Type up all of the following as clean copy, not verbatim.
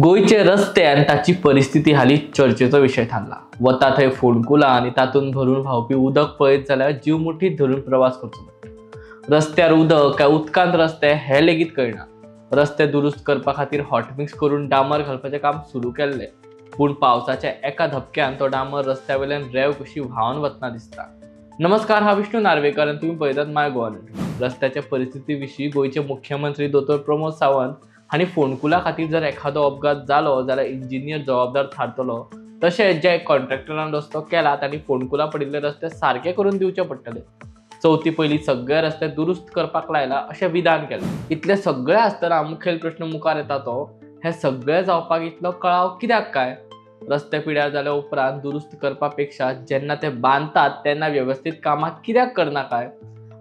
गोयचे रस्ते आणि ताची परिस्थिती हाली चर्चेचो विषय थारला। वता थंय फोंडकुलां आणि तातून भरून व्हांवपी उदक पळयत जाल्यार जीव मुठीत धरून प्रवास करचो पडटा। रस्त्यार उदक काय उदकांत रस्ते हे लेगीत कळना। रस्ते दुरुस्त करपा खातीर हॉटमिक्स करून डांबर घालपाचें काम सुरू केल्लें, पूण पावसाच्या एका धपक्यान तो डांबर रस्त्यावयल्यान रेंव कशी व्हांवन वतना दिसता। नमस्कार, हांव विष्णू नार्वेकर आणि तुम्ही पळयतात माय गोवा न्यूज। रस्त्याच्या परिस्थिती विशीं गोयचे मुख्यमंत्री दोतोर प्रमोद सावंत हांणी फोंडकुलां खातीर जर एखादो अपघात जालो जाल्यार इंजिनियर जबाबदार थारतलो, तशेंच जे कॉन्ट्रॅक्टरान रस्तो केला तांणी फोंडकुलां पडिल्ले रस्ते सारके करून दिवचे पडटले। चवथी पयलीं सगळे रस्ते दुरुस्त करपाक लायला अशें विधान केलें। इतले सगळे आसतना मुखेल प्रश्न मुखार येता तो, हे सगळे जावपाक इतलो कळाव कित्याक काय? रस्ते पिड्यार जाल्या उपरांत दुरुस्त करपा पेक्षा जेन्ना ते बांदतात तेन्ना व्यवस्थित कामां कित्याक करना काय?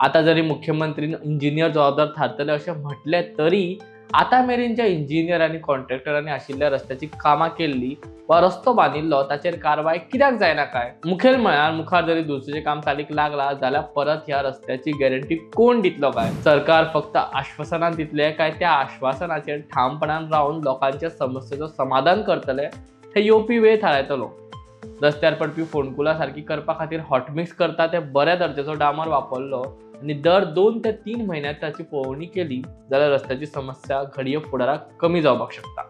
आता जरी मुख्यमंत्रीन इंजिनियर जबाबदार थारतले अशें म्हटलें तरी आता मेरेन ज्या इंजिनियर आनी कॉन्ट्रॅक्टरांनी आशिल्ल्या रस्त्याची कामां केल्ली वा रस्तो बांदिल्लो ताचेर कारवाय कित्याक जायना काय? मुखेल म्हळ्यार मुखार जरी दुरुस्तीचें काम चालीक लागला जाल्यार परत ह्या रस्त्याची गॅरंटी कोण दितलो काय? सरकार फक्त आश्वासनां दितले काय त्या आश्वासनाचेर ठामपणान रावन लोकांच्या समस्येचो समाधान करतले हे येवपी वेळ थारायतलो। रस्त्यार पडपी फोंडकुलां सारकी करपा खातीर हॉटमिक्स करता ते बऱ्या दर्जाचो डांबर वापरलो आणि दर 2 ते 3 म्हयन्यांत ताची पळोवणी केली जाल्यार रस्त्याची समस्या घडये फुडाराक कमी जावपाक शकता।